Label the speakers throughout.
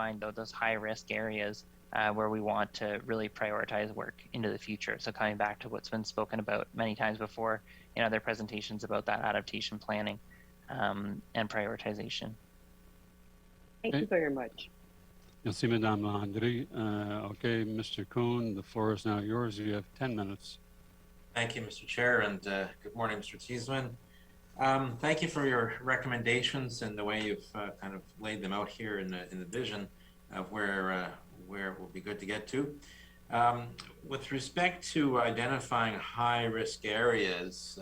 Speaker 1: identifying those high risk areas where we want to really prioritize work into the future. So coming back to what's been spoken about many times before in other presentations about that adaptation planning and prioritization.
Speaker 2: Thank you very much.
Speaker 3: Merci, Madame Landry. Okay, Mr. Kuhn, the floor is now yours. You have 10 minutes.
Speaker 4: Thank you, Mr. Chair, and good morning, Mr. Cheeseman. Thank you for your recommendations and the way you've kind of laid them out here in the vision of where it will be good to get to. With respect to identifying high-risk areas,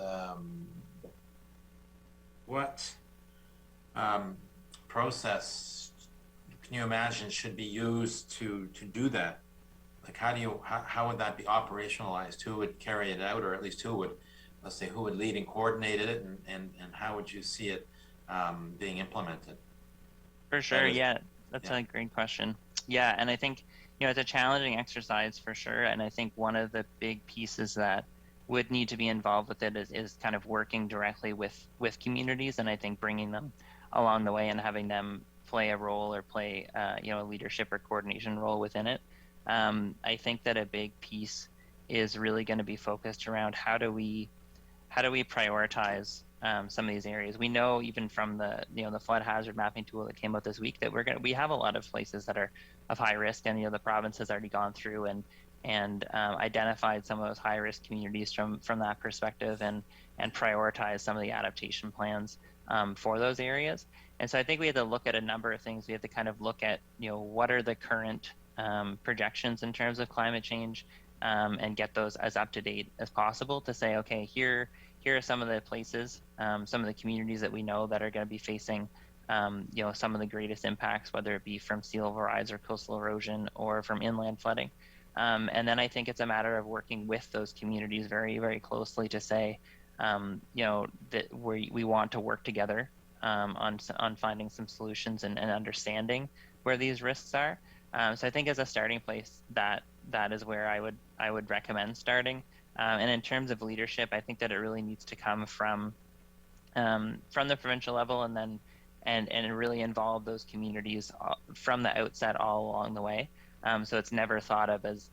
Speaker 4: what process can you imagine should be used to do that? Like, how would that be operationalized? Who would carry it out, or at least who would, let's say, who would lead and coordinate it, and how would you see it being implemented?
Speaker 1: For sure, that's a great question. Yeah, and I think, it's a challenging exercise for sure, and I think one of the big pieces that would need to be involved with it is kind of working directly with communities, and I think bringing them along the way and having them play a role or play a leadership or coordination role within it. I think that a big piece is really going to be focused around how do we prioritize some of these areas. We know even from the flood hazard mapping tool that came out this week that we have a lot of places that are of high risk, and the province has already gone through and identified some of those high risk communities from that perspective and prioritize some of the adaptation plans for those areas. And so I think we have to look at a number of things. We have to kind of look at what are the current projections in terms of climate change, and get those as up to date as possible to say, okay, here are some of the places, some of the communities that we know that are going to be facing some of the greatest impacts, whether it be from sea level rise or coastal erosion or from inland flooding. And then I think it's a matter of working with those communities very, very closely to say, that we want to work together on finding some solutions and understanding where these risks are. So I think as a starting place, that is where I would recommend starting. And in terms of leadership, I think that it really needs to come from the provincial level, and then and really involve those communities from the outset all along the way. So it's never thought of as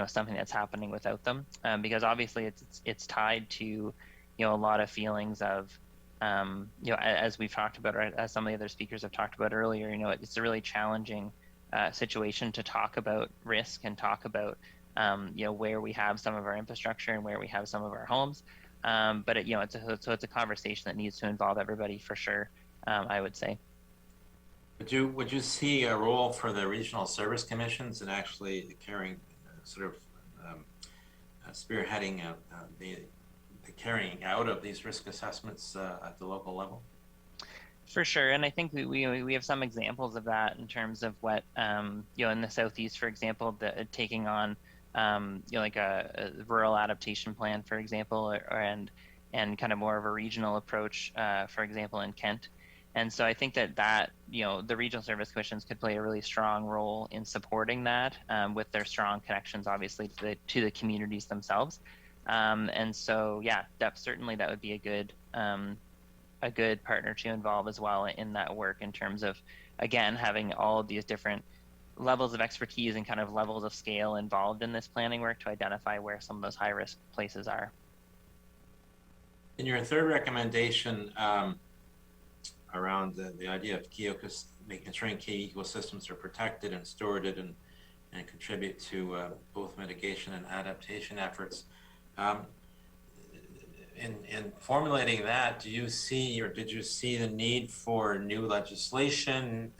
Speaker 1: something that's happening without them, because obviously it's tied to a lot of feelings of as we've talked about, or as some of the other speakers have talked about earlier, it's a really challenging situation to talk about risk and talk about where we have some of our infrastructure and where we have some of our homes, but it's a conversation that needs to involve everybody for sure, I would say.
Speaker 4: Would you see a role for the regional service commissions in actually carrying spearheading the carrying out of these risk assessments at the local level?
Speaker 1: For sure, and I think we have some examples of that in terms of what in the Southeast, for example, taking on like a rural adaptation plan, for example, and kind of more of a regional approach, for example, in Kent. And so I think that the regional service commissions could play a really strong role in supporting that, with their strong connections, obviously, to the communities themselves. And so, that would be a good partner to involve as well in that work, in terms of, again, having all of these different levels of expertise and kind of levels of scale involved in this planning work to identify where some of those high risk places are.
Speaker 4: In your third recommendation, around the idea of ensuring key ecosystems are protected and stewarded and contribute to both mitigation and adaptation efforts. In formulating that, do you see, or did you see the need for new legislation,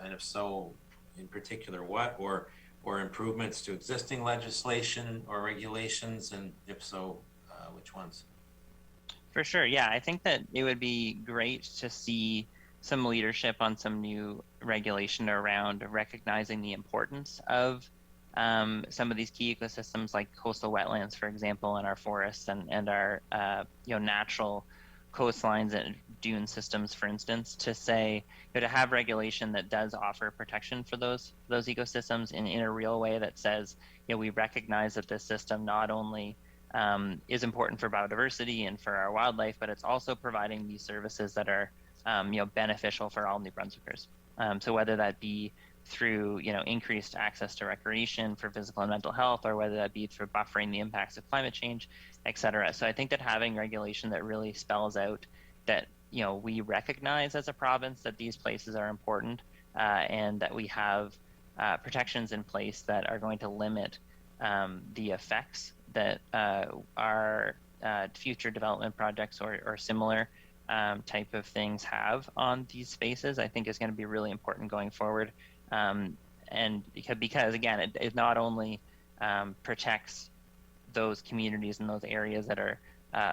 Speaker 4: and if so, in particular what, or improvements to existing legislation or regulations, and if so, which ones?
Speaker 1: For sure, yeah. I think that it would be great to see some leadership on some new regulation around recognizing the importance of some of these key ecosystems, like coastal wetlands, for example, and our forests and our natural coastlines and dune systems, for instance, to say, to have regulation that does offer protection for those ecosystems in a real way that says, we recognize that this system not only is important for biodiversity and for our wildlife, but it's also providing these services that are beneficial for all New Brunswickers. So whether that be through, increased access to recreation for physical and mental health, or whether that be for buffering the impacts of climate change, et cetera. So I think that having regulation that really spells out that, we recognize as a province that these places are important, and that we have protections in place that are going to limit the effects that our future development projects or similar type of things have on these spaces, I think is going to be really important going forward. And because again, it not only protects those communities and those areas that are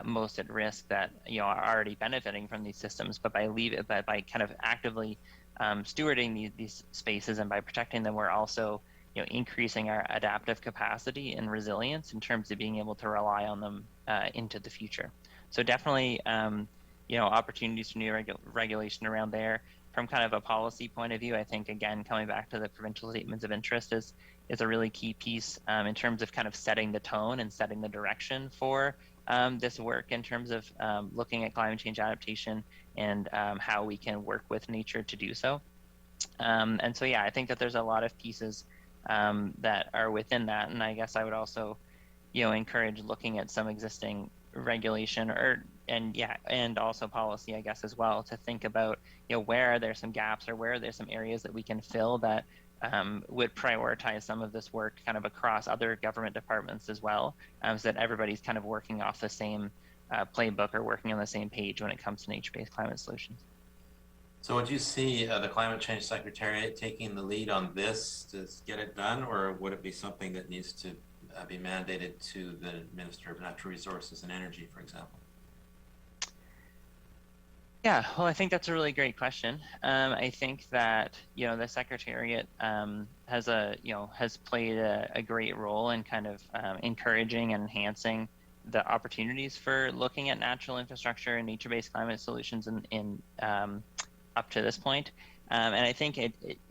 Speaker 1: most at risk, that are already benefiting from these systems, but by kind of actively stewarding these spaces and by protecting them, we're also increasing our adaptive capacity and resilience in terms of being able to rely on them into the future. So definitely, opportunities for new regulation around there. From kind of a policy point of view, I think, again, coming back to the provincial statements of interest is a really key piece in terms of kind of setting the tone and setting the direction for this work in terms of looking at climate change adaptation and how we can work with nature to do so. And so, yeah, I think that there's a lot of pieces that are within that. And I guess I would also, encourage looking at some existing regulation and also policy, I guess, as well, to think about, where are there some gaps or where are there some areas that we can fill that would prioritize some of this work kind of across other government departments as well, so that everybody's kind of working off the same playbook or working on the same page when it comes to nature-based climate solutions.
Speaker 4: So would you see the Climate Change Secretariat taking the lead on this to get it done, or would it be something that needs to be mandated to the Minister of Natural Resources and Energy, for example?
Speaker 1: Yeah, well, I think that's a really great question. I think that the Secretariat has played a great role in kind of encouraging and enhancing the opportunities for looking at natural infrastructure and nature-based climate solutions in up to this point. And I think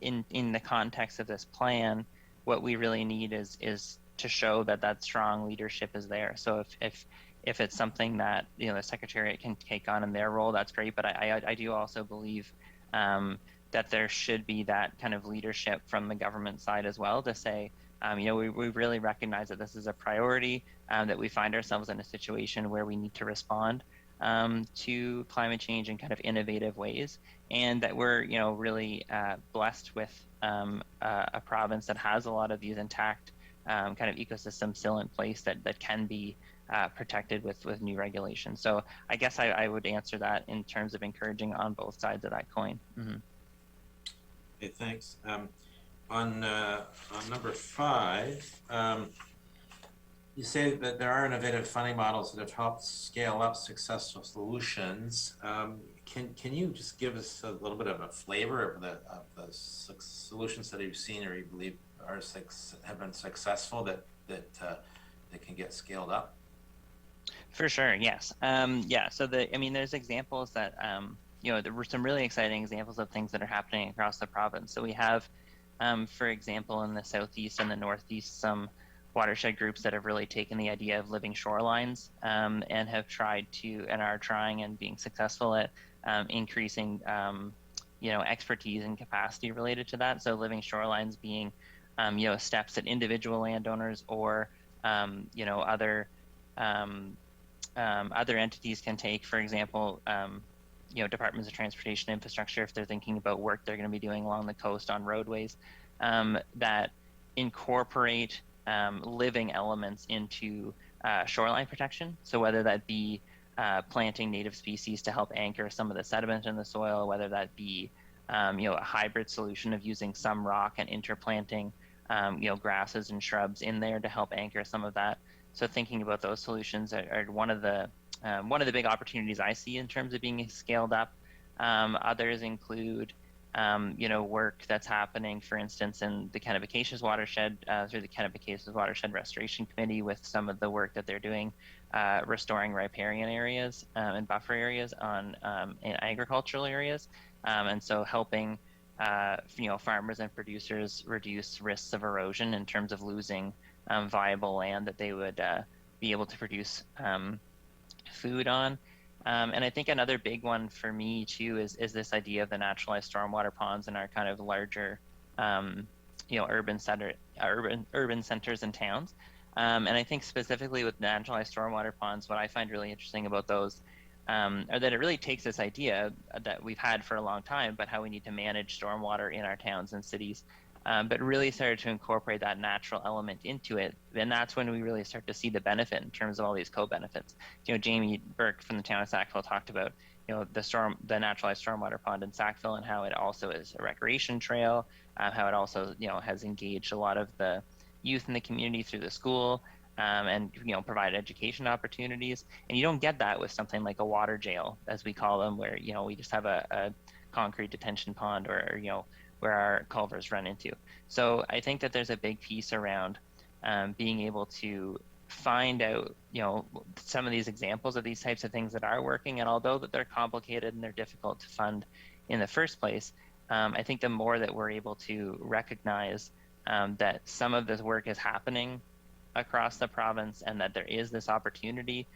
Speaker 1: in the context of this plan, what we really need is to show that strong leadership is there. So if it's something that the Secretariat can take on in their role, that's great. But I do also believe that there should be that kind of leadership from the government side as well, to say, we really recognize that this is a priority, that we find ourselves in a situation where we need to respond to climate change in kind of innovative ways, and that we're really blessed with a province that has a lot of these intact kind of ecosystems still in place that can be protected with new regulations. So I guess I would answer that in terms of encouraging on both sides of that coin. Mm-hmm.
Speaker 4: Okay, thanks. On number 5, you say that there are innovative funding models that have helped scale up successful solutions. Can you just give us a little bit of a flavor of the solutions that you've seen or you believe have been successful that can get scaled up?
Speaker 1: For sure, yes. So there's examples that there were some really exciting examples of things that are happening across the province. So we have, for example, in the southeast and the northeast, some watershed groups that have really taken the idea of living shorelines and have tried to and are trying and being successful at increasing expertise and capacity related to that. So living shorelines being steps that individual landowners or other entities can take. For example, departments of transportation infrastructure, if they're thinking about work they're going to be doing along the coast on roadways, that incorporate living elements into shoreline protection. So whether that be planting native species to help anchor some of the sediment in the soil, whether that be a hybrid solution of using some rock and interplanting grasses and shrubs in there to help anchor some of that. So thinking about those solutions are one of the big opportunities I see in terms of being scaled up. Others include work that's happening, for instance, in the Kennebecasis watershed through the Kennebecasis Watershed Restoration Committee, with some of the work that they're doing restoring riparian areas and buffer areas in agricultural areas, and so helping farmers and producers reduce risks of erosion in terms of losing viable land that they would be able to produce food on. And I think another big one for me too is this idea of the naturalized stormwater ponds in our kind of larger urban centers and towns. And I think specifically with naturalized stormwater ponds, what I find really interesting about those are that it really takes this idea that we've had for a long time, but how we need to manage stormwater in our towns and cities, but really started to incorporate that natural element into it. Then that's when we really start to see the benefit in terms of all these co-benefits. Jamie Burke from the town of Sackville talked about the naturalized stormwater pond in Sackville and how it also is a recreation trail, how it also has engaged a lot of the youth in the community through the school, and provide education opportunities. And you don't get that with something like a water jail, as we call them, where we just have a concrete detention pond or where our culverts run into. So I think that there's a big piece around being able to find out some of these examples of these types of things that are working, and although that they're complicated and they're difficult to fund in the first place, I think the more that we're able to recognize that some of this work is happening across the province and that there is this opportunity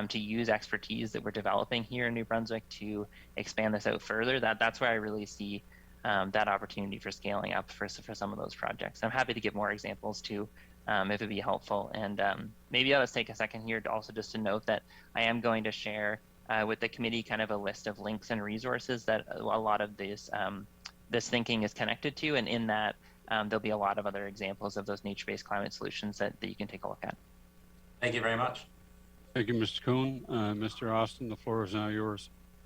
Speaker 1: to use expertise that we're developing here in New Brunswick to expand this out further, that's where I really see that opportunity for scaling up for some of those projects. I'm happy to give more examples too, if it'd be helpful. And maybe I'll just take a second here to also just to note that I am going to share with the committee kind of a list of links and resources that a lot of this thinking is connected to, and in that there'll be a lot of other examples of those nature-based climate solutions that you can take a look at.
Speaker 4: Thank you very much.
Speaker 3: Thank you, Mr. Kuhn. Mr. Austin, the floor is now yours.